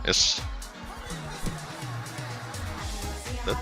Yes. That.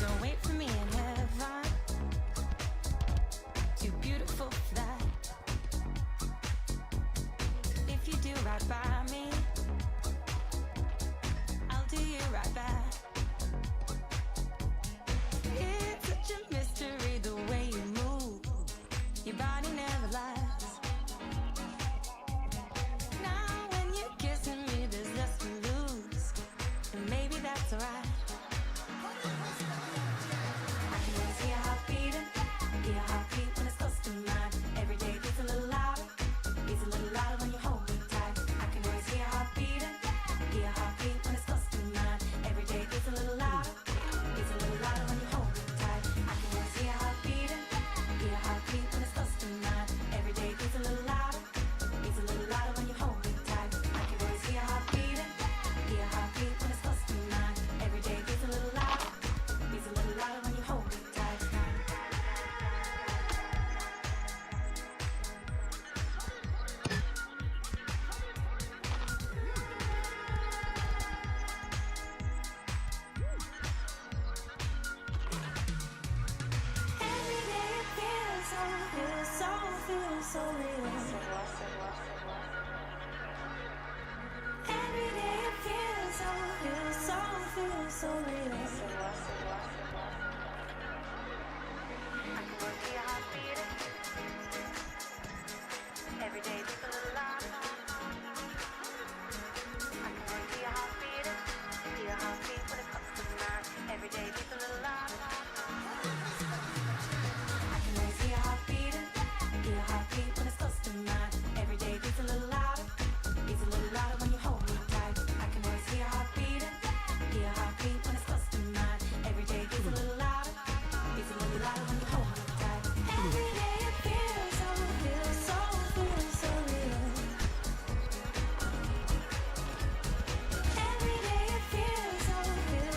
Don't wait for me in heaven. Too beautiful for that. If you do right by me, I'll do you right back. It's such a mystery the way you move. Your body never lies. Now when you're kissing me, there's less to lose, and maybe that's alright. So real. Every day it feels so real. I can work your heart beating. Every day it's a little louder. I can work your heart beating. Your heartbeat when it comes to mine. Every day it's a little louder. I can raise your heart beating. Your heartbeat when it's close to mine. Every day beats a little louder. Beats a little louder when you hold me tight. I can always hear your heart beating. Your heartbeat when it's close to mine. Every day beats a little louder. Beats a little louder when you hold me tight. Every day it feels so real. Every day it feels so real.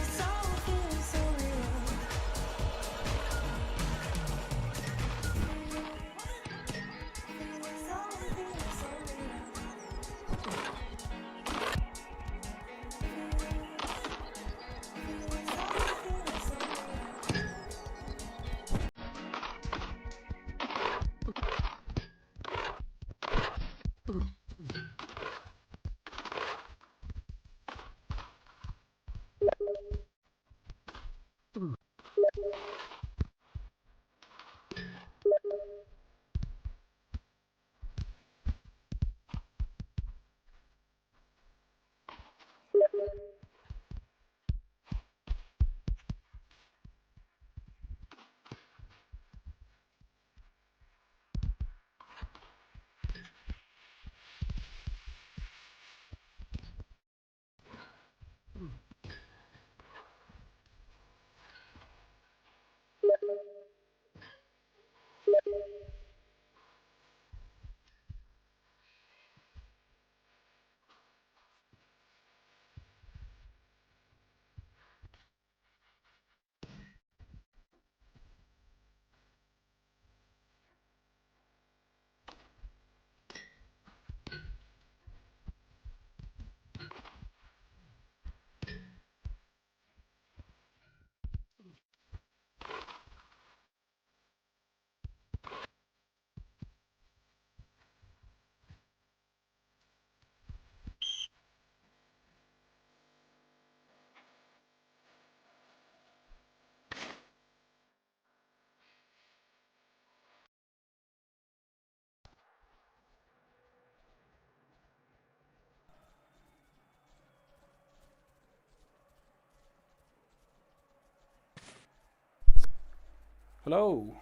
Hello.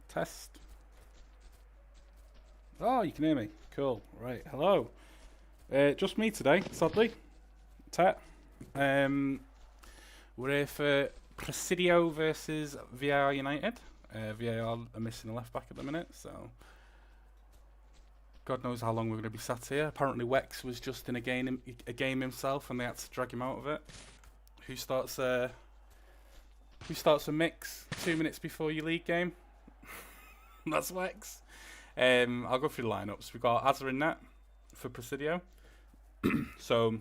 Test. Oh, you can hear me. Cool. Right. Hello. Just me today, sadly. Tet. We're here for Presidio versus VAR United. VAR are missing a left back at the minute, so God knows how long we're going to be sat here. Apparently Wex was just in a game himself and they had to drag him out of it. Who starts a mix 2 minutes before your league game? That's Wex. I'll go through the lineups. We've got Azza in net for Presidio. So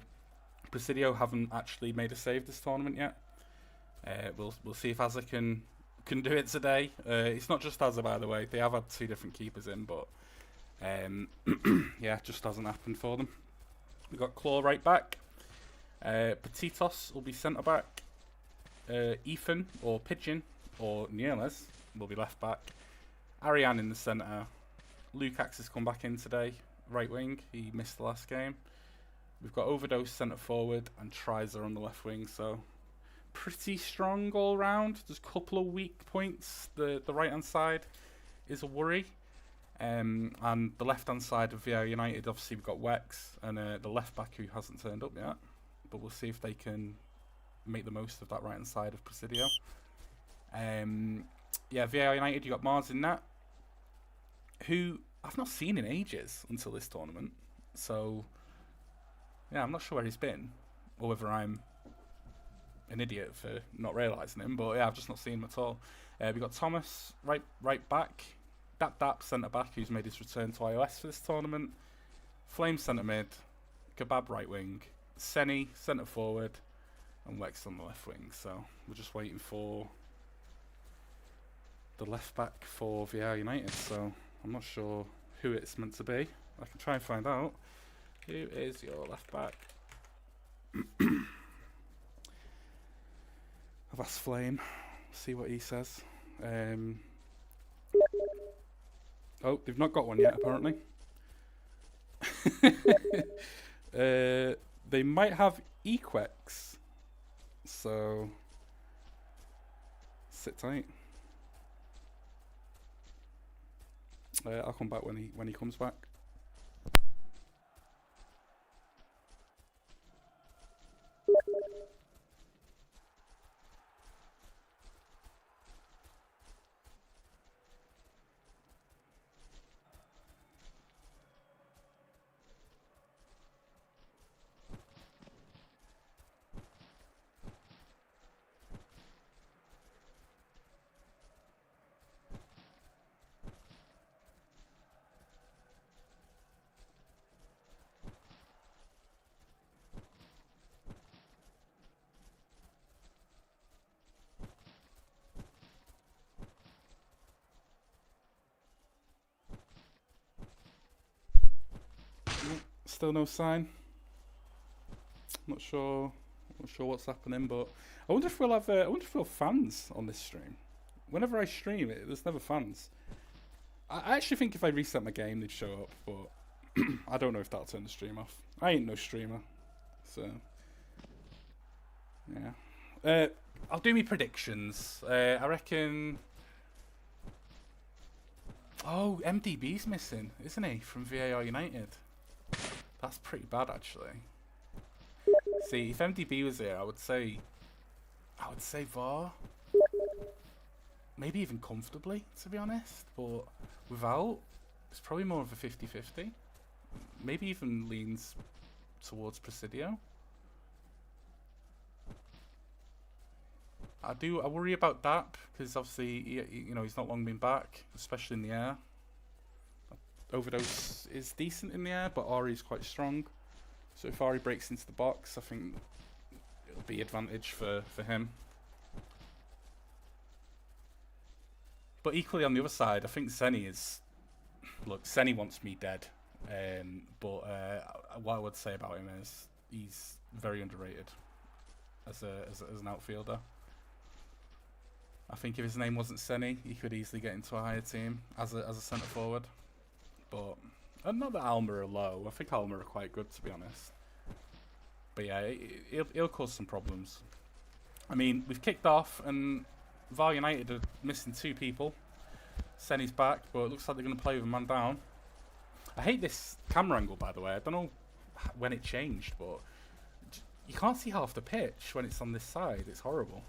Presidio haven't actually made a save this tournament yet. We'll see if Azza can do it today. It's not just Azza, by the way. They have had 2 different keepers in, but yeah, just hasn't happened for them. We've got Claw right back. Petitos will be centre back. Ethan or Pigeon or Nieles will be left back. Ariane in the centre. Lukacs has come back in today, right wing. He missed the last game. We've got Overdose centre forward and Trizer on the left wing, so pretty strong all round. There's a couple of weak points. The right hand side is a worry. And the left hand side of VAR United, obviously we've got Wex and the left back who hasn't turned up yet. But we'll see if they can make the most of that right hand side of Presidio. Yeah, VAR United, you got Mars in that, who I've not seen in ages until this tournament. So yeah, I'm not sure where he's been, or whether I'm an idiot for not realising him. But yeah, I've just not seen him at all. We've got Thomas right back, Dap centre back, who's made his return to iOS for this tournament. Flame centre mid, Kebab right wing, Seni centre forward, and Wex on the left wing. So we're just waiting for the left back for VAR United. So I'm not sure who it's meant to be. I can try and find out. Who is your left back? I've asked Flame. See what he says. Oh, they've not got one yet, apparently. They might have Equex. So sit tight. I'll come back when he comes back. Still no sign. Not sure what's happening, but I wonder if we'll have fans on this stream. Whenever I stream it, there's never fans. I actually think if I reset my game, they'd show up, but I don't know if that'll turn the stream off. I ain't no streamer, so yeah. I'll do me predictions. I reckon. Oh, MDB's missing, isn't he, from VAR United? That's pretty bad, actually. See, if MDB was here, I would say VAR. Maybe even comfortably, to be honest. But without, it's probably more of a 50-50. Maybe even leans towards Presidio. I worry about Dap, because obviously, he's not long been back, especially in the air. Overdose is decent in the air, but Ari's quite strong. So if Ari breaks into the box, I think it'll be advantage for him. But equally on the other side, I think Seni is... Look, Seni wants me dead. But what I would say about him is he's very underrated as an outfielder. I think if his name wasn't Seni, he could easily get into a higher team as a centre forward. But not that Alma are low. I think Alma are quite good, to be honest. But yeah, it'll cause some problems. I mean, we've kicked off and VAR United are missing 2 people. Seni's back, but it looks like they're going to play with a man down. I hate this camera angle, by the way. I don't know when it changed, but You can't see half the pitch when it's on this side. It's horrible.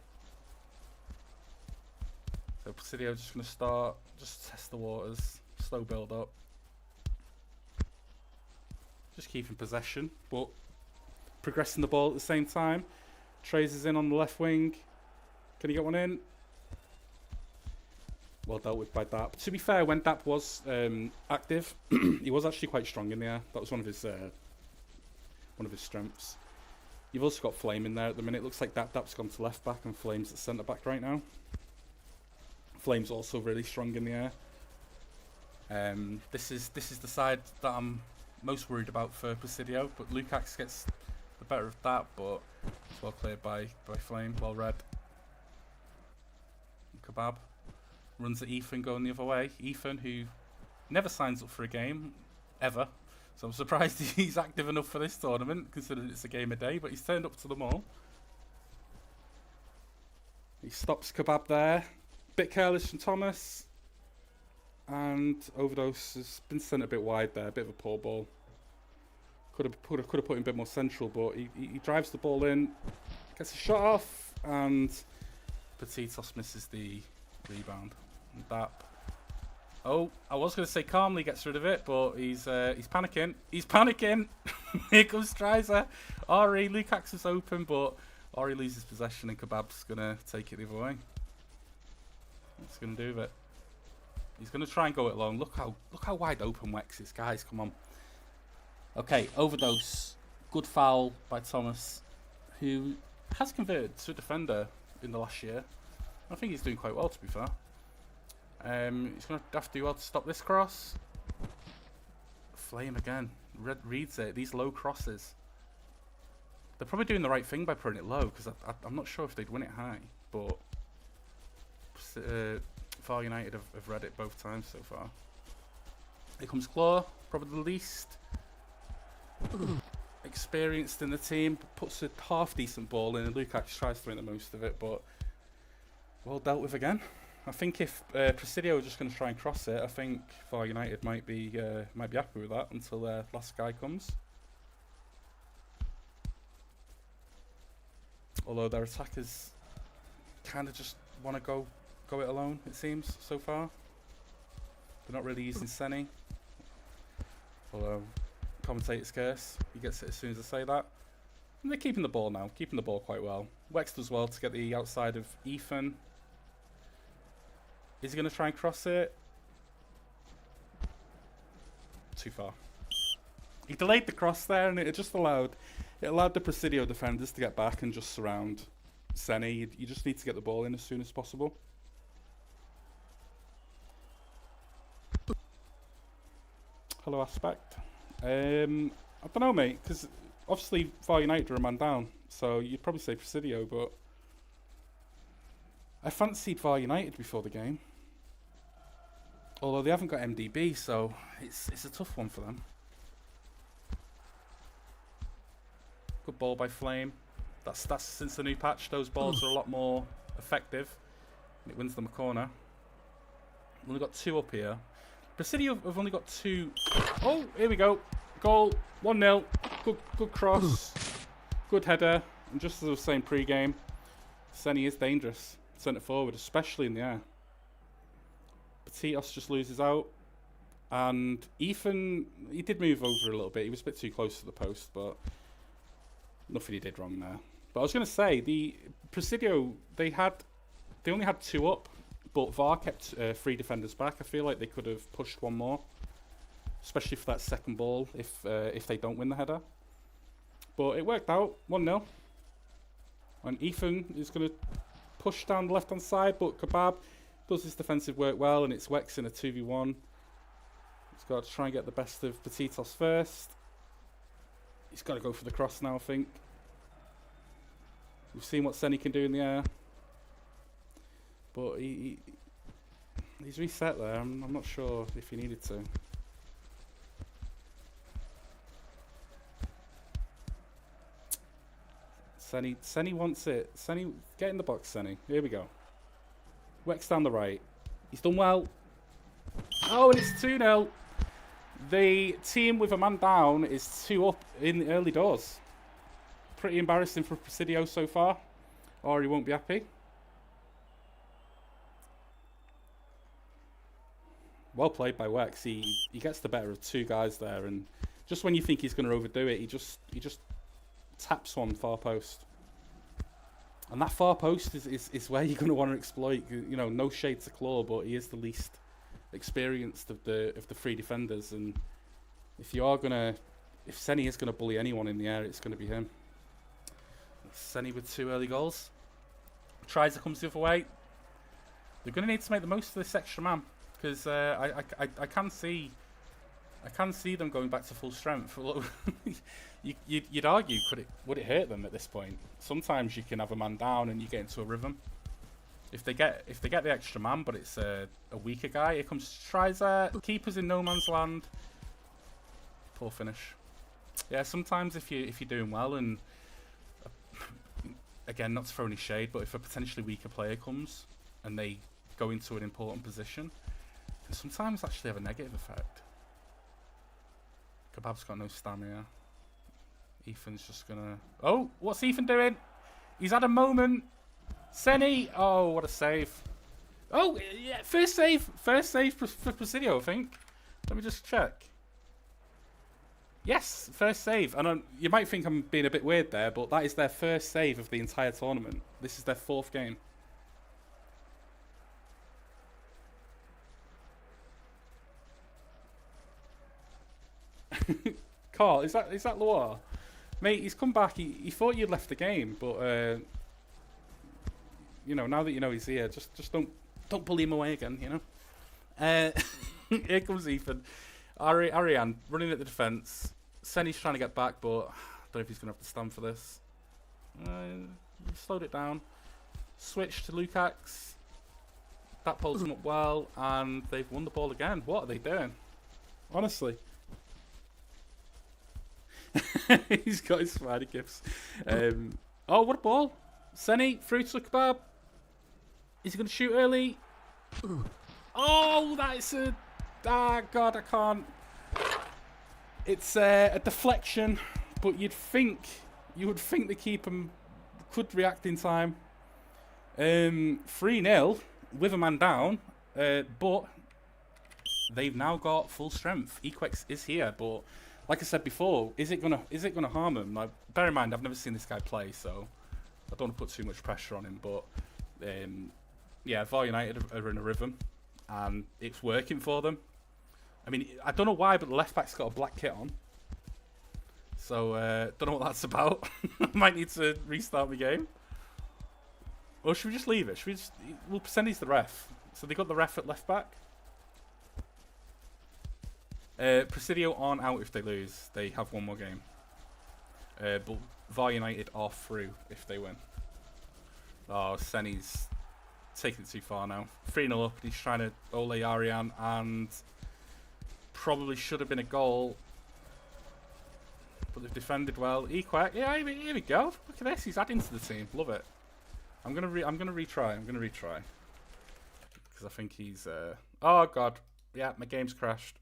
So Presidio just going to start, just test the waters, slow build up. Just keeping possession, but progressing the ball at the same time. Trays is in on the left wing. Can he get one in? Well dealt with by Dap. To be fair, when Dap was active, he was actually quite strong in the air. That was one of his strengths. You've also got Flame in there at the minute. Looks like Dap's gone to left back and Flame's at centre back right now. Flame's also really strong in the air. This is the side that I'm most worried about for Presidio, but Lukacs gets the better of that, but it's well cleared by Flame, well read. Kebab runs at Ethan going the other way. Ethan, who never signs up for a game, ever. So I'm surprised he's active enough for this tournament, considering it's a game a day, but he's turned up to them all. He stops Kebab there. Bit careless from Thomas. And Overdose has been sent a bit wide there, a bit of a poor ball. Could have put him a bit more central, but he drives the ball in, gets a shot off, and Petitos misses the rebound. And Dap. Oh, I was going to say calmly gets rid of it, but he's panicking. He's panicking. Here comes Strizer. Ari, Lukacs is open, but Ari loses possession, and Kebab's going to take it the other way. What's he going to do with it? He's going to try and go it alone. Look how wide open Wex is, guys. Come on. Okay, Overdose. Good foul by Thomas, who has converted to a defender in the last year. I think he's doing quite well, to be fair. He's going to have to do well to stop this cross. Flame again. Reads it. These low crosses. They're probably doing the right thing by putting it low, because I'm not sure if they'd win it high. But VAR United have read it both times so far. Here comes Claw, probably the least experienced in the team. Puts a half-decent ball in, and Lukacs tries to win the most of it, but well dealt with again. I think if Presidio are just going to try and cross it, I think VAR United might be happy with that until their last guy comes. Although their attackers kind of just want to go it alone, it seems, so far. They're not really using Senny. Although, commentator's curse, he gets it as soon as I say that. And they're keeping the ball now, keeping the ball quite well. Wex does well to get the outside of Ethan. Is he going to try and cross it? Too far. He delayed the cross there, and it just allowed the Presidio defenders to get back and just surround Senny. You just need to get the ball in as soon as possible. Hello, Aspect. I don't know, mate, because obviously VAR United are a man down, so you'd probably say Presidio, but I fancied VAR United before the game. Although they haven't got MDB, so it's a tough one for them. Good ball by Flame. That's since the new patch, those balls are a lot more effective. It wins them a corner. We've only got 2 up here. Presidio have only got 2. Oh, here we go. Goal, 1-0. Good cross. Good header. And just as I was saying pre-game, Senny is dangerous. Centre forward, especially in the air. Petitos just loses out. And Ethan, he did move over a little bit. He was a bit too close to the post, but nothing he did wrong there. But I was going to say, the Presidio, they only had 2 up, but VAR kept 3 defenders back. I feel like they could have pushed 1 more, especially for that second ball if they don't win the header. But it worked out, 1-0. And Ethan is going to push down the left-hand side, but Kebab does his defensive work well, and it's Wex in a 2v1. He's got to try and get the best of Petitos first. He's got to go for the cross now, I think. We've seen what Senny can do in the air. But he's reset there. I'm not sure if he needed to. Senny wants it. Senny, get in the box, Senny. Here we go. Wex down the right. He's done well. Oh, and it's 2-0. The team with a man down is 2 up in the early doors. pretty embarrassing for Presidio so far, or he won't be happy. Well played by Wex. He gets the better of two guys there, and just when you think he's going to overdo it, he just taps one far post. And that far post is where you're going to want to exploit. You know, no shade to Claw, but he is the least experienced of the three defenders. And if Senny is going to bully anyone in the air, it's going to be him. Senny with 2 early goals. Tries to come the other way. They're going to need to make the most of this extra man, because I can see them going back to full strength. You'd argue, would it hurt them at this point? Sometimes you can have a man down and you get into a rhythm. If they get the extra man, but it's a weaker guy, here comes Trizer. Keeper's in no man's land. Poor finish. Yeah, sometimes if you're doing well, and again, not to throw any shade, but if a potentially weaker player comes and they go into an important position, it can sometimes actually have a negative effect. Kebab's got no stamina. Ethan's just gonna... Oh, what's Ethan doing? He's had a moment. Senny. Oh, what a save. Oh, yeah, first save for Presidio, I think. Let me just check. Yes, first save. And you might think I'm being a bit weird there, but that is their first save of the entire tournament. This is their 4th game. Carl, is that Loire? Mate, he's come back. He thought you'd left the game, but you know, now that you know he's here, just don't bully him away again, you know. Here comes Ethan. Ariane running at the defence. Senny's trying to get back, but I don't know if he's going to have to stand for this. Slowed it down. Switch to Lukacs. That pulls him up well, and they've won the ball again. What are they doing? Honestly. He's got his Friday gifts. Oh, what a ball. Senny, through to Kebab. Is he going to shoot early? Oh, that's a... Ah, God, I can't. It's a deflection, but you would think the keeper could react in time. 3-0 with a man down, but they've now got full strength. Equex is here, but like I said before, is it gonna harm him? Like, bear in mind, I've never seen this guy play, so I don't want to put too much pressure on him. But yeah, VAR United are in a rhythm, and it's working for them. I mean, I don't know why, but the left back's got a black kit on. So, don't know what that's about. Might need to restart the game. Or should we just leave it? Should we just... We'll pretend he's the ref. So they got the ref at left back. Presidio aren't out if they lose. They have one more game. But VAR United are through if they win. Oh, Senny's taking it too far now. 3-0 up. He's trying to ole Ariane, and... probably should have been a goal, but they've defended well. Equac, yeah, here we go. Look at this, he's adding to the team. Love it. I'm gonna retry because I think he's. Oh God, yeah, my game's crashed.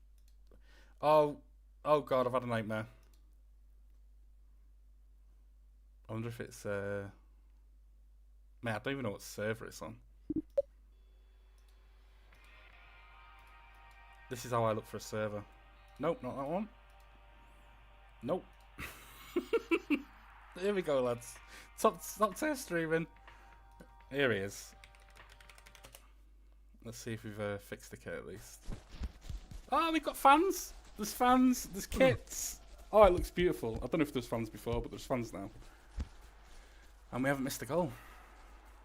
Oh God, I've had a nightmare. I wonder if it's. Man, I don't even know what server it's on. This is how I look for a server. Nope, not that one. Nope. Here we go, lads. Top tier streaming. Here he is. Let's see if we've fixed the kit at least. Oh, we've got fans. There's fans. There's kits. Oh, it looks beautiful. I don't know if there's fans before, but there's fans now. And we haven't missed a goal.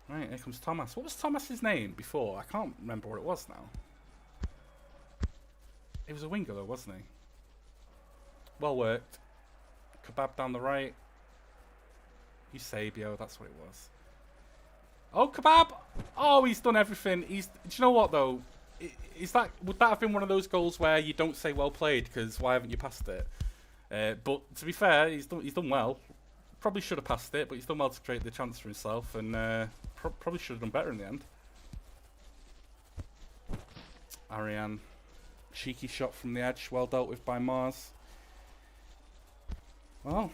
Right, here comes Thomas. What was Thomas's name before? I can't remember what it was now. He was a winger though, wasn't he? Well worked. Kebab down the right. Eusebio, that's what it was. Oh, Kebab! Oh, he's done everything. Do you know what though? Would that have been one of those goals where you don't say well played because why haven't you passed it? But to be fair, he's done well. Probably should have passed it, but he's done well to create the chance for himself, and probably should have done better in the end. Ariane. Cheeky shot from the edge, well dealt with by Mars. Well,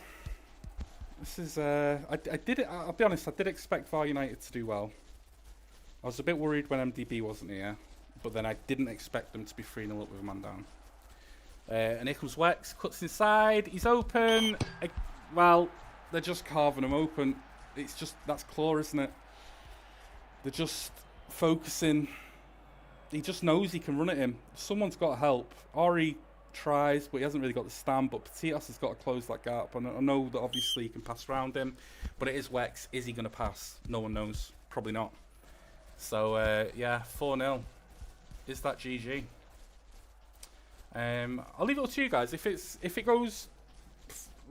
This is I did it. I'll be honest. I did expect VAR United to do well. I was a bit worried when MDB wasn't here, but then I didn't expect them to be 3-0 up with a man down. And here comes Wex, cuts inside. He's open. Well, they're just carving him open. It's just that's claw, isn't it? They're just focusing. He just knows he can run at him. Someone's got to help. Ori tries, but he hasn't really got the stand. But Petitos has got to close that gap. And I know that obviously he can pass around him, but it is Wex. Is he going to pass? No one knows. Probably not. So yeah, 4-0. Is that GG? I'll leave it up to you guys. If it goes,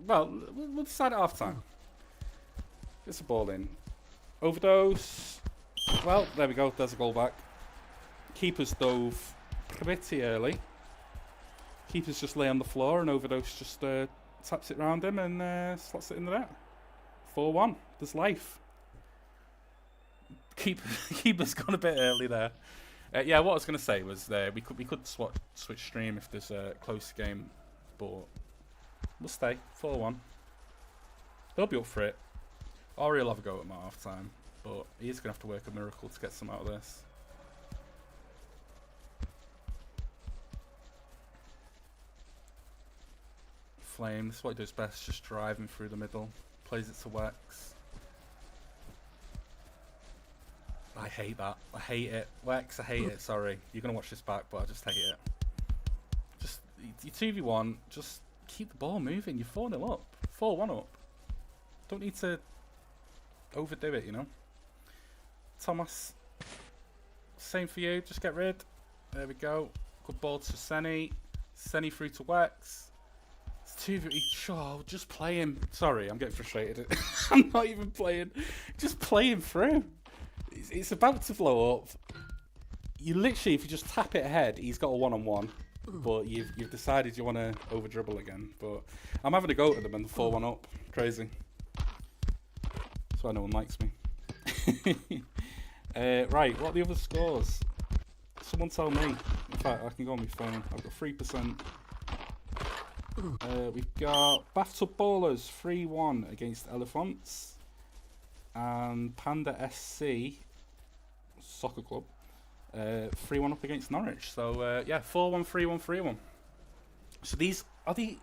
well, we'll decide at half time. Gets a ball in. Overdose. Well, there we go. There's a goal back. Keeper's dove pretty early. Keeper's just lay on the floor, and Overdose just taps it round him and slots it in the net. 4-1. There's life. Keeper's gone a bit early there. Yeah, what I was going to say was we could switch stream if there's a close game, but we'll stay 4-1. They'll be up for it. Ori will have a go at him at half time, but he's going to have to work a miracle to get some out of this. Flame, this is what he does best, just driving through the middle. Plays it to Wex. I hate that. I hate it. Wex, I hate it. Sorry. You're going to watch this back, but I just hate it. Just, you 2v1, just keep the ball moving. You're 4-0 up. 4-1 up. Don't need to overdo it, you know. Thomas, same for you. Just get rid. There we go. Good ball to Seni. Seni through to Wex. It's 2v. Oh, just play him. Sorry, I'm getting frustrated. I'm not even playing. Just play him through. It's about to blow up. You literally, if you just tap it ahead, he's got a one-on-one. But you've decided you want to over dribble again. But I'm having a go at them and 4-1 up. Crazy. That's why no one likes me. Right, what are the other scores? Someone tell me. In fact, I can go on my phone. I've got 3%. We've got Bathtub Ballers 3-1 against Elephants. And Panda SC Soccer Club 3-1 up against Norwich. So yeah, 4-1, 3-1, 3-1. So these are the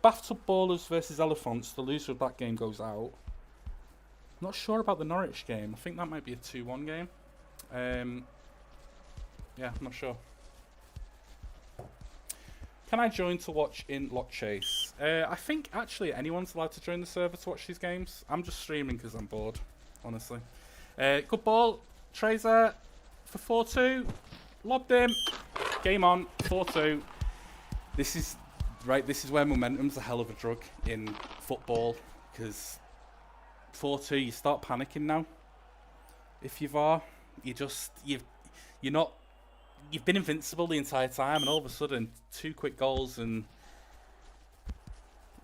Bathtub Ballers versus Elephants. The loser of that game goes out. I'm not sure about the Norwich game. I think that might be a 2-1 game. Yeah, I'm not sure. Can I join to watch in Lock Chase? I think actually anyone's allowed to join the server to watch these games. I'm just streaming because I'm bored, honestly. Good ball. Trazer for 4-2. Lobbed him. Game on. 4-2. This is where momentum's a hell of a drug in football, because 4-2, you start panicking now. If you VAR, you've been invincible the entire time, and all of a sudden 2 quick goals, and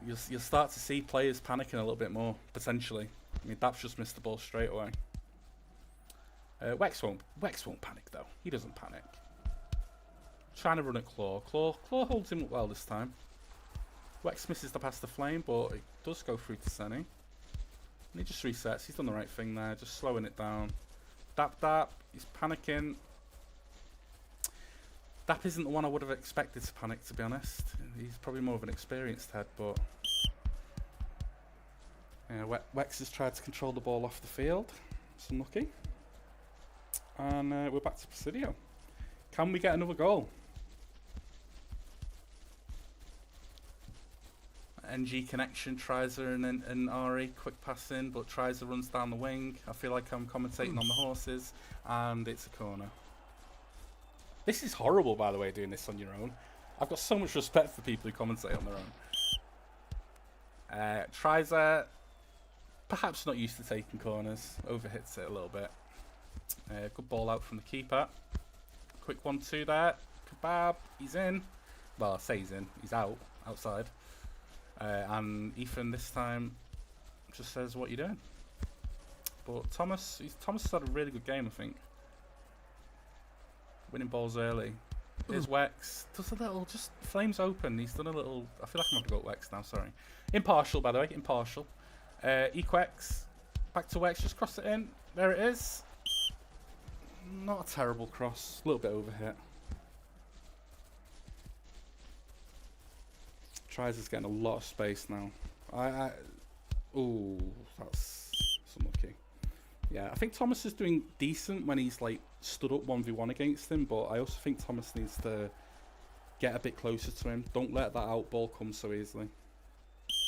you'll start to see players panicking a little bit more potentially. I mean, Daps just missed the ball straight away. Wex won't panic though. He doesn't panic. Trying to run at Claw. Claw holds him up well this time. Wex misses the pass to Flame, but it does go through to Seni. And he just resets. He's done the right thing there, just slowing it down. Dap. He's panicking. Dap isn't the one I would have expected to panic, to be honest. He's probably more of an experienced head, but yeah, Wex has tried to control the ball off the field. It's unlucky. And we're back to Presidio. Can we get another goal? NG connection, Trizer and Ari, quick pass in, but Trizer runs down the wing. I feel like I'm commentating on the horses, and it's a corner. This is horrible, by the way, doing this on your own. I've got so much respect for people who commentate on their own. Trizer, perhaps not used to taking corners, overhits it a little bit. Good ball out from the keeper. Quick 1-2 there. Kebab, he's in. Well, I say he's in. He's outside. And Ethan this time just says, "What you doing?" But Thomas has had a really good game, I think. Winning balls early. Here's Wex. Does a little, just Flames open. He's done a little. I feel like I'm going to go with Wex now. Sorry. Impartial, by the way. Impartial. Equex. Back to Wex, just cross it in. There it is. Not a terrible cross. A little bit overhit. Tries is getting a lot of space now. Ooh, that's unlucky. Yeah, I think Thomas is doing decent when he's like stood up 1v1 against him, but I also think Thomas needs to get a bit closer to him. Don't let that out ball come so easily.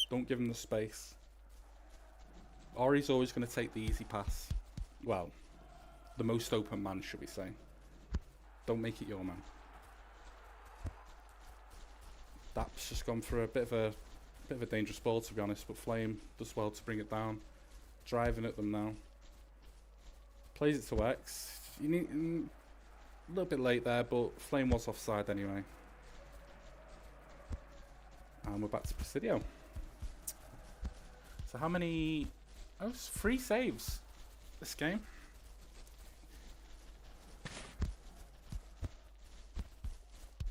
Don't give him the space. Ori's always going to take the easy pass. Well, the most open man, should we say. Don't make it your man. That's just gone for a bit of a dangerous ball, to be honest, but Flame does well to bring it down. Driving at them now. Plays it to X. You need a little bit late there, but Flame was offside anyway. And we're back to Presidio. So how many... Oh, it's 3 saves this game.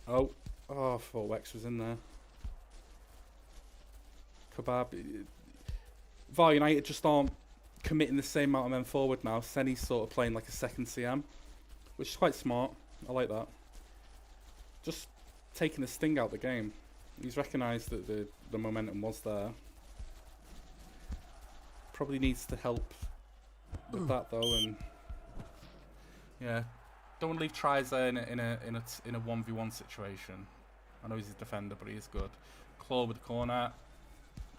Oh, I thought Wex was in there. Kebab. VAR United just aren't committing the same amount of men forward now. Senny's sort of playing like a second CM, which is quite smart. I like that. Just taking the sting out of the game. He's recognised that the momentum was there. Probably needs to help with that though, and yeah, don't want to leave tries there in a 1v1 situation. I know he's a defender, but he is good. Claw with the corner,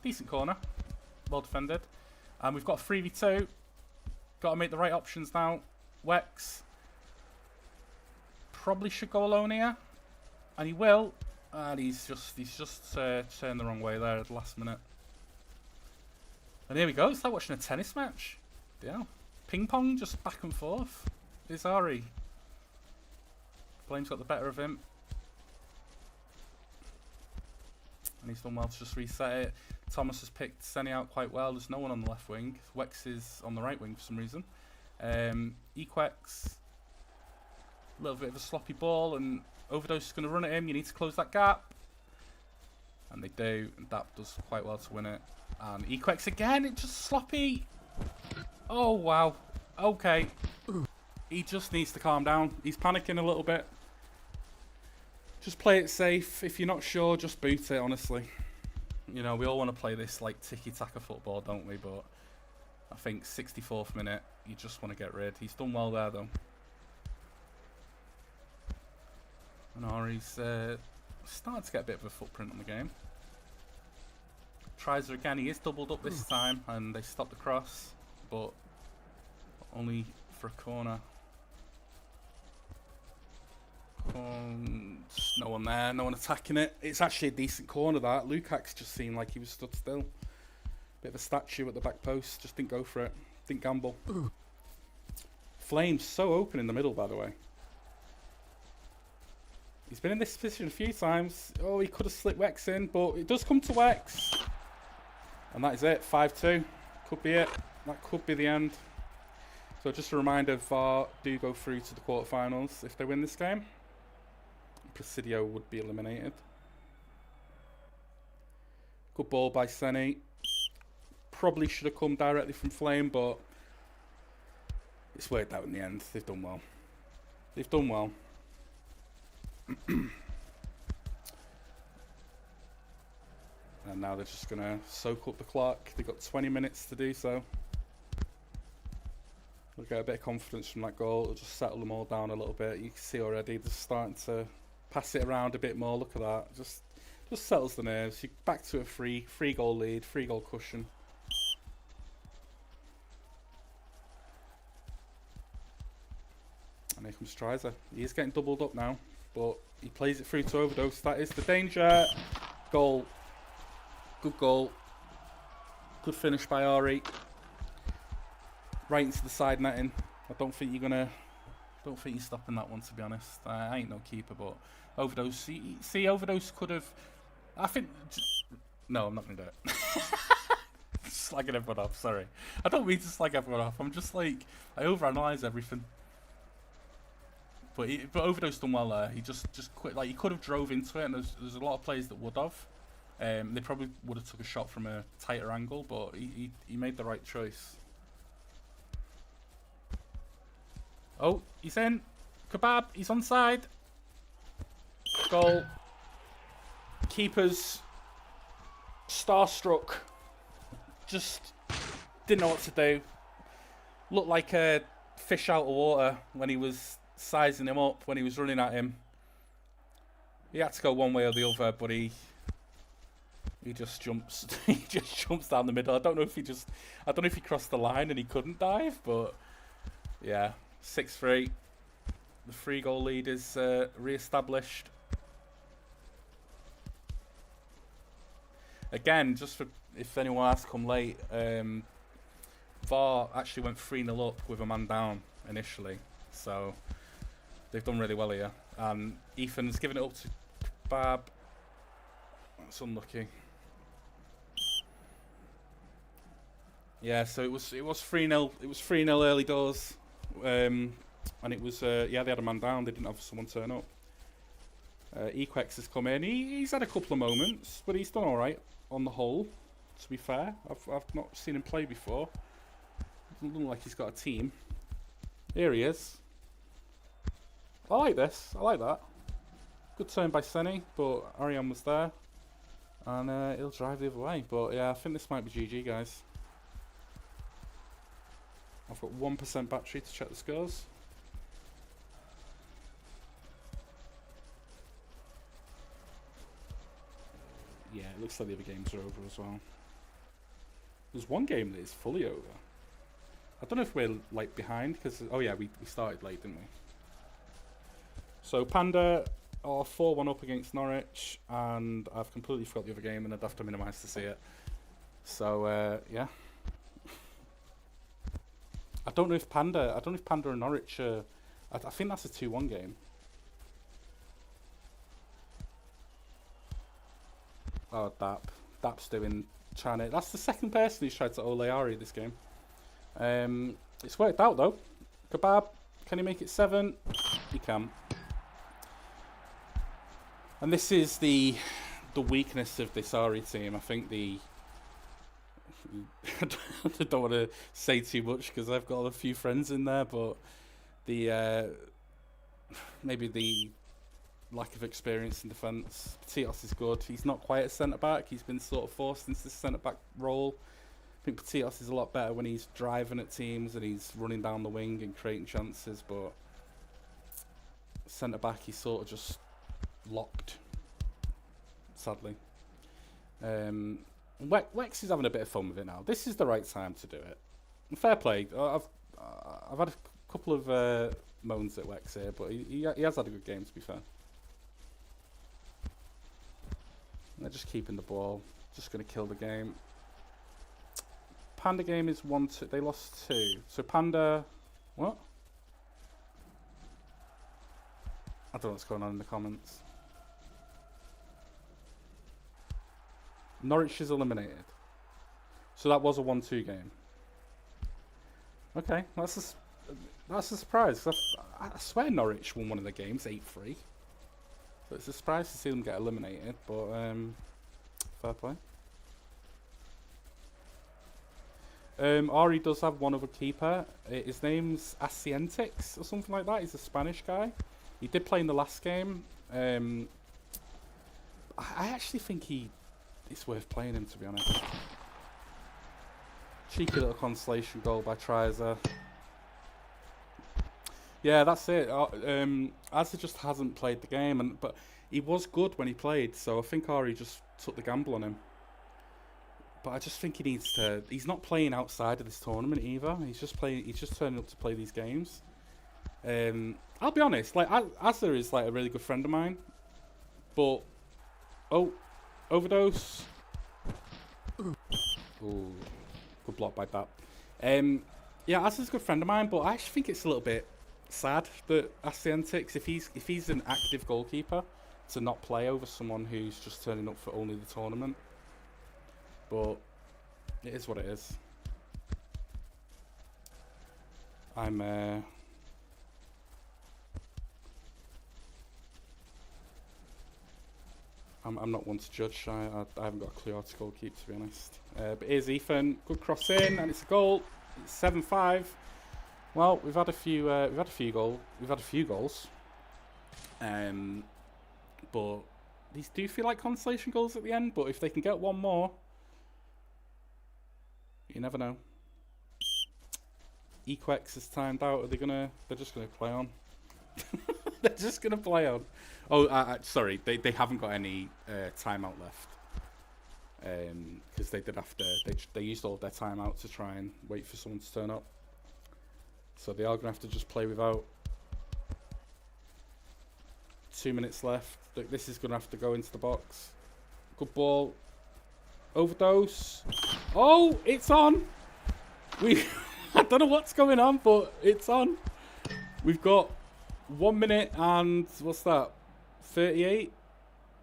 decent corner, well defended. And we've got 3v2. Got to make the right options now. Wex probably should go alone here, and he will. And he's just turned the wrong way there at the last minute. And here we go. It's like watching a tennis match. Yeah, ping pong, just back and forth. Is Ari? Flame's got the better of him, and he's done well to just reset it. Thomas has picked Senny out quite well. There's no one on the left wing. Wex is on the right wing for some reason. Equex, a little bit of a sloppy ball, and Overdose is going to run at him. You need to close that gap, and they do. And that does quite well to win it. And Equex again, it's just sloppy. Oh wow. Okay. He just needs to calm down. He's panicking a little bit. Just play it safe. If you're not sure, just boot it, honestly. You know, we all want to play this like tiki-taka football, don't we? But I think 64th minute, you just want to get rid. He's done well there, though. And Ari's starting to get a bit of a footprint on the game. Tries her again. He is doubled up this time, and they stop the cross, but only for a corner. No one there, no one attacking it. It's actually a decent corner, that. Lukacs just seemed like he was stood still. Bit of a statue at the back post, just didn't go for it. Didn't gamble. Flame's so open in the middle, by the way. He's been in this position a few times. Oh, he could have slipped Wex in, but it does come to Wex. And that is it, 5-2. Could be it. That could be the end. So just a reminder, VAR do go through to the quarterfinals if they win this game. Presidio would be eliminated. Good ball by Senny. Probably should have come directly from Flame, but it's worked out in the end. They've done well. They've done well. And now they're just going to soak up the clock. They've got 20 minutes to do so. They'll get a bit of confidence from that goal. It'll just settle them all down a little bit. You can see already they're starting to pass it around a bit more. Look at that. Just settles the nerves. You're back to a three goal lead, 3 goal cushion. And here comes Strizer. He is getting doubled up now, but he plays it through to Overdose. That is the danger. Goal. Good goal. Good finish by Ari. Right into the side netting. I don't think you're stopping that one, to be honest. I ain't no keeper, but Overdose. See, Overdose could have. I think. No, I'm not gonna do it. Slagging everyone off. Sorry, I don't mean to slag everyone off. I'm just like, I overanalyze everything. But Overdose done well there. He just quit. Like, he could have drove into it, and there's a lot of players that would have. They probably would have took a shot from a tighter angle, but he made the right choice. Oh, he's in. Kebab, he's onside. Goal. Keeper's starstruck. Just didn't know what to do. Looked like a fish out of water when he was sizing him up, when he was running at him. He had to go one way or the other, but he just jumps. He just jumps down the middle. I don't know if he crossed the line and he couldn't dive, but yeah, 6-3. The 3-goal lead is re-established. Again, just for if anyone has come late, VAR actually went 3-0 up with a man down initially, so they've done really well here. And Ethan's given it up to Bab. That's unlucky. Yeah, so it was 3-0. It was 3-0 early doors, and it was yeah, they had a man down. They didn't have someone turn up. Equex has come in. He's had a couple of moments, but he's done all right on the whole. To be fair, I've not seen him play before. Doesn't look like he's got a team. Here he is. I like this. I like that. Good turn by Senny, but Ariane was there, and he'll drive the other way. But yeah, I think this might be GG, guys. I've got 1% battery to check the scores. Yeah, it looks like the other games are over as well. There's one game that is fully over. I don't know if we're like behind because oh yeah, we started late, didn't we? So Panda are 4-1 up against Norwich, and I've completely forgot the other game, and I'd have to minimise to see it. So yeah. I don't know if Panda and Norwich. I think that's a 2-1 game. Oh, Dap's trying to. That's the second person who's tried to Ole Ari this game. It's worked out though. Kebab, can he make it 7? He can. And this is the weakness of this Ari team. I think I don't want to say too much because I've got a few friends in there, but the maybe the lack of experience in defence. Petitos is good. He's not quite a centre back. He's been sort of forced into the centre back role. I think Petitos is a lot better when he's driving at teams and he's running down the wing and creating chances, but centre back he's sort of just locked, sadly. Wex is having a bit of fun with it now. This is the right time to do it. Fair play. I've had a couple of moans at Wex here, but he has had a good game, to be fair. They're just keeping the ball. Just going to kill the game. Panda game is 1-2. They lost 2. So Panda... What? I don't know what's going on in the comments. Norwich is eliminated. So that was a 1-2 game. Okay, that's a surprise. I swear Norwich won one of the games 8-3. So it's a surprise to see them get eliminated, but fair play. Ari does have one other keeper. His name's Asientix or something like that. He's a Spanish guy. He did play in the last game. I actually think it's worth playing him, to be honest. Cheeky little consolation goal by Trizer. Yeah, that's it. Asa just hasn't played the game, but he was good when he played, so I think Ari just took the gamble on him. But I just think he needs to. He's not playing outside of this tournament either. He's just playing. He's just turning up to play these games. I'll be honest. Like Asa is like a really good friend of mine, but overdose. Ooh, good block by that. Yeah, Asa's a good friend of mine, but I actually think it's a little bit sad that Asientix, if he's an active goalkeeper, to not play over someone who's just turning up for only the tournament. But it is what it is. I'm I'm not one to judge. I haven't got a clue how to goalkeep, to be honest. But here's Ethan. Good cross in, and it's a goal. It's 7-5. Well, we've had a few goals. But these do feel like consolation goals at the end. But if they can get one more, you never know. Equex is timed out. They're just gonna play on. They're just gonna play on. Oh, sorry. They haven't got any timeout left. Because they did have to. They used all of their timeout to try and wait for someone to turn up. So they are gonna have to just play without. 2 minutes left. This is gonna have to go into the box. Good ball. Overdose. Oh, it's on. I don't know what's going on, but it's on. We've got 1 minute and what's that? 38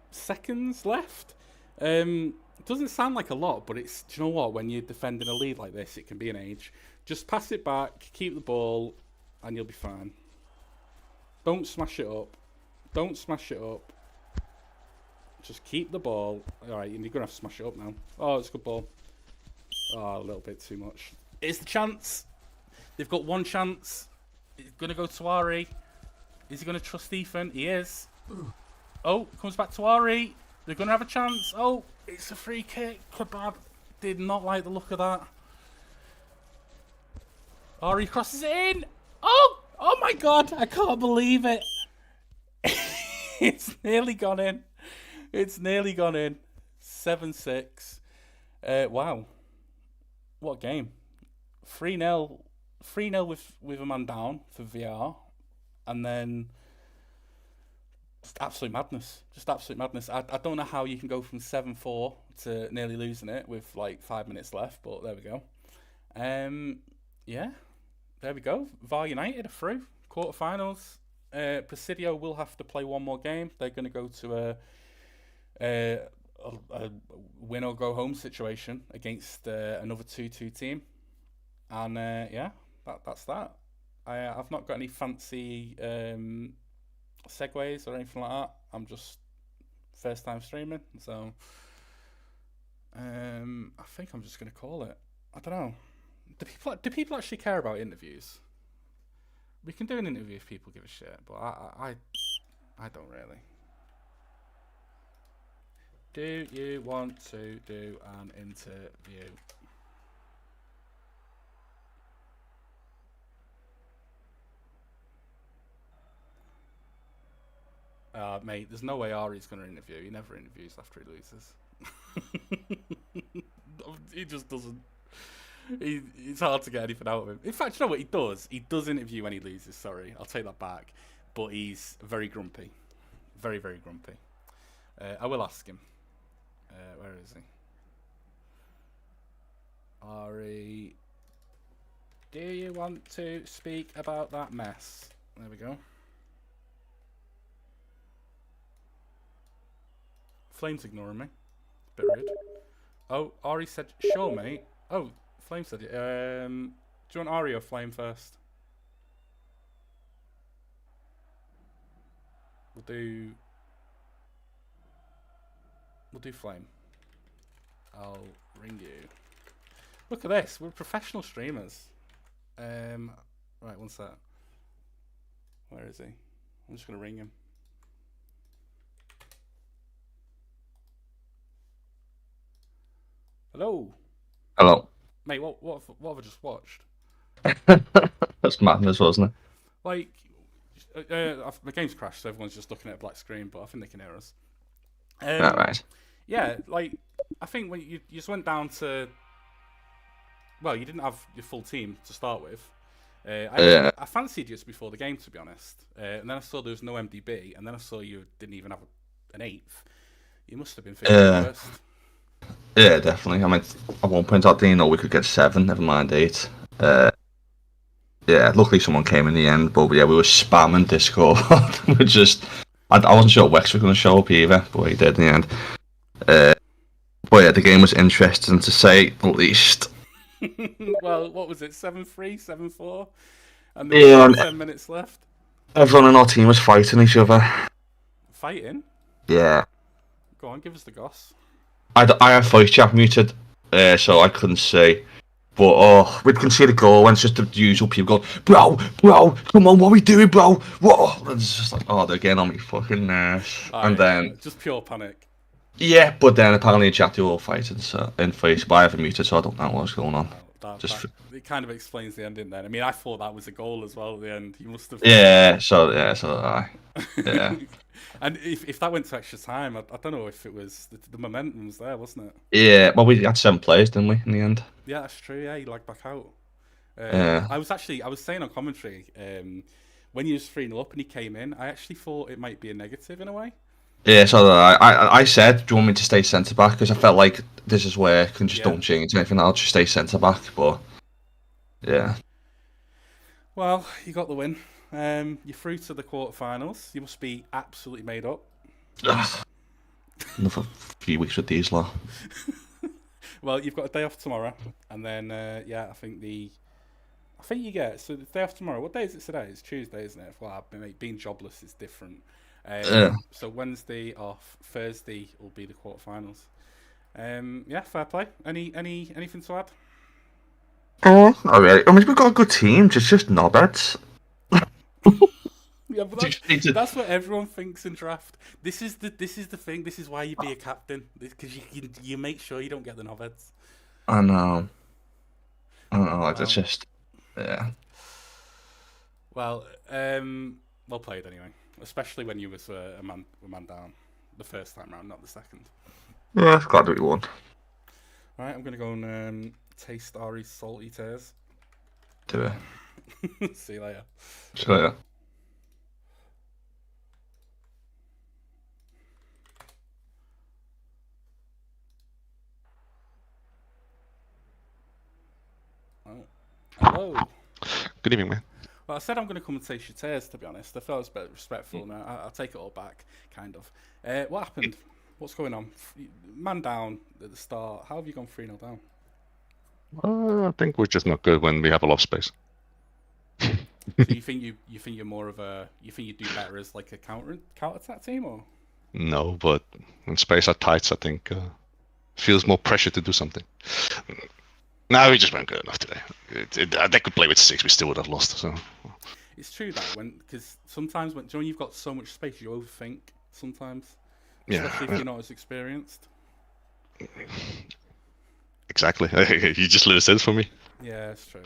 seconds left. It doesn't sound like a lot, but it's. Do you know what? When you're defending a lead like this, it can be an age. Just pass it back, keep the ball, and you'll be fine. Don't smash it up. Don't smash it up. Just keep the ball. All right, you're gonna have to smash it up now. Oh, it's a good ball. Oh, a little bit too much. It's the chance. They've got one chance. It's gonna go to Ari. Is he gonna trust Ethan? He is. Oh, comes back to Ari. They're gonna have a chance. Oh, it's a free kick. Kebab did not like the look of that. Ari crosses it in. Oh my God! I can't believe it. It's nearly gone in. It's nearly gone in. 7-6. Wow. What a game. 3-0. 3-0 with a man down for VAR. And then just absolute madness. Just absolute madness. I don't know how you can go from 7-4 to nearly losing it with like 5 minutes left, but there we go. Yeah. There we go. VAR United are through. Quarterfinals. Presidio will have to play one more game. They're going to go to a win or go home situation against another 2-2 team. And yeah, that's that. I've not got any fancy segues or anything like that. I'm just first time streaming, so I think I'm just going to call it. I don't know. Do people actually care about interviews? We can do an interview if people give a shit, but I don't really. Do you want to do an interview? Mate, there's no way Ari's going to interview. He never interviews after he loses. He just doesn't. It's hard to get anything out of him. In fact, you know what he does? He does interview when he loses, sorry. I'll take that back. But he's very grumpy. Very, very grumpy. I will ask him. Where is he? Ari, do you want to speak about that mess? There we go. Flame's ignoring me. Bit rude. Oh, Ari said, sure, mate. Oh, Flame said it. Do you want Ari or Flame first? We'll do Flame. I'll ring you. Look at this. We're professional streamers. Right, one sec. Where is he? I'm just gonna ring him. Hello. Hello. Mate, what have I just watched? That's madness, wasn't it? Like, the game's crashed, so everyone's just looking at a black screen, but I think they can hear us. Right. Yeah, like, I think when you just went down to... Well, you didn't have your full team to start with. I fancied you before the game, to be honest. And then I saw there was no MDB, and then I saw you didn't even have an 8th. You must have been feeling worst. Yeah, definitely. I mean, at one point I didn't know we could get 7, never mind 8. Yeah, luckily someone came in the end, but yeah, we were spamming Discord. We just... I wasn't sure Wex was going to show up either, but he did in the end. But yeah, the game was interesting to say the least. Well, what was it? 7-3, 7-4? And there were 10 minutes left. Everyone in our team was fighting each other. Fighting? Yeah. Go on, give us the goss. I have voice chat muted, so I couldn't say. But we'd concede a goal and it's just the usual people going, bro, come on, what are we doing, bro? What? And it's just like, oh, they're getting on me fucking nerves. And then just pure panic. yeah, but then apparently in chat they were all fighting in face, but I have it muted, so I don't know what's going on. It kind of explains the ending then. I mean, I thought that was a goal as well at the end. You must have. Yeah, so I. Yeah. And if that went to extra time, I don't know if it was the momentum was there, wasn't it? Yeah, well, we had 7 players, didn't we, in the end? Yeah, that's true. Yeah, you lagged back out. Yeah. I was saying on commentary when he was 3-0 up and he came in, I actually thought it might be a negative in a way. Yeah, so I said, do you want me to stay centre back? Because I felt like this is where I can just don't change anything. I'll just stay centre back. But yeah. Well, you got the win. You're through to the quarterfinals. You must be absolutely made up. Another few weeks with these lot. Well, you've got a day off tomorrow, and then I think you get so the day off tomorrow. What day is it today? It's Tuesday, isn't it? Well, being jobless is different. So Wednesday off, Thursday will be the quarterfinals. Fair play. Anything to add? Oh, not really. I mean, we've got a good team, just knobheads. Yeah, but that's what everyone thinks in draft. This is the thing. This is why you be a captain, because you make sure you don't get the knobheads. I know. It's just yeah. Well, well played anyway. Especially when you was a man down the first time round, not the second. Yeah, glad we won. All right, I'm gonna go and taste Ari's salty tears. Do it. See you later. See you later. Oh. Hello. Good evening, man. Well, I said I'm going to come and taste your tears, to be honest. I felt it was a bit respectful. Now I'll take it all back, kind of. What happened? What's going on? Man down at the start. How have you gone 3-0 down? I think we're just not good when we have a lot of space. So you think you're more of a you do better as like a counter attack team, or? No, but when space are tight, I think feels more pressure to do something. No, we just weren't good enough today. They could play with 6, we still would have lost. So it's true that because sometimes when you've got so much space, you overthink sometimes, especially if you're not as experienced. Exactly. You just lit a sense for me. Yeah, it's true.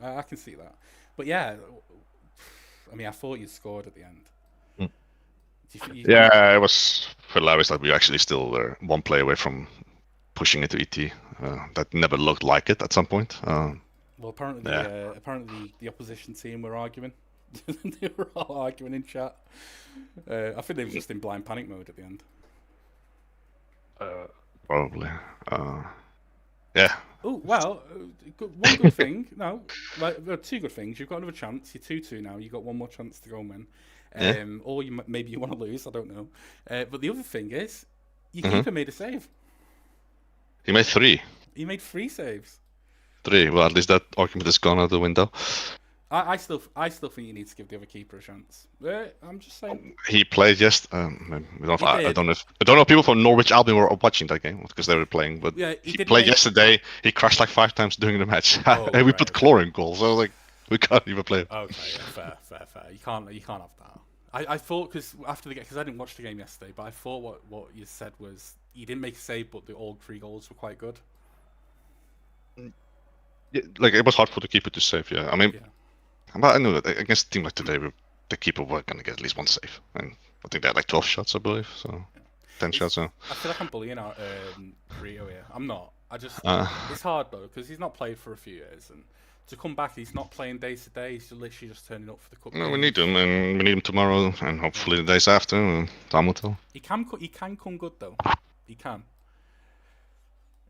Yeah, I can see that. But yeah, I mean, I thought you'd scored at the end. Yeah, it was hilarious that we actually still were one play away from pushing it to ET. That never looked like it at some point. Well, apparently the opposition team were arguing. They were all arguing in chat. I think they were just in blind panic mode at the end. Probably. Yeah. Oh, well, one good thing. No, like, 2 good things. You've got another chance. You're 2-2 now. You've got one more chance to go and win. Or maybe you want to lose. I don't know. But the other thing is, your keeper made a save. He made 3. He made 3 saves. 3. Well, at least that argument is gone out the window. I still think you need to give the other keeper a chance. I'm just saying. He played I don't know if people from Norwich Albion were watching that game because they were playing, but yeah, he played yesterday. He crashed like 5 times during the match, and we put Chlor in goal. So I was like, we can't even play him. Okay, yeah, fair. You can't have that. I thought because after the game, because I didn't watch the game yesterday, but I thought what you said was you didn't make a save, but all 3 goals were quite good. Yeah, like it was hard for the keeper to save. Yeah, I mean. Yeah. But I knew that against a team like today, the keeper were going to get at least 1 save. And I think they had like 12 shots, I believe. So 10 shots. So. I feel like I'm bullying our Rio here. I'm not. It's hard though, because he's not played for a few years. And to come back, he's not playing day to day. He's literally just turning up for the cup. No, we need him. And we need him tomorrow and hopefully the days after. And time will tell. He can come good though. He can.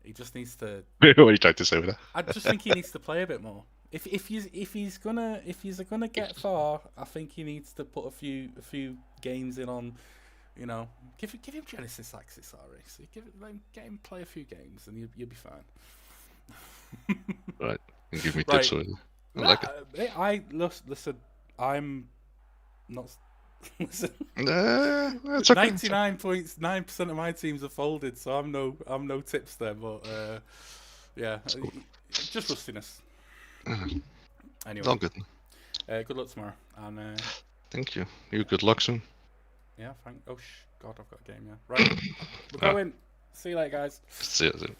He just needs to. What are you trying to say with that? I just think he needs to play a bit more. If he's gonna get far, I think he needs to put a few games in on, give him Genesis access, sorry. So get him play a few games, and you'll be fine. Right, and give me tips. I like it. Listen. I'm not Listen, It's okay. 99.9% of my teams are folded, so I'm no tipster, but yeah, just rustiness. Anyway, It's all good. good luck tomorrow, and Thank you. You good luck soon. yeah, God, I've got a game. Yeah, right, we're going. See you later, guys. See you soon.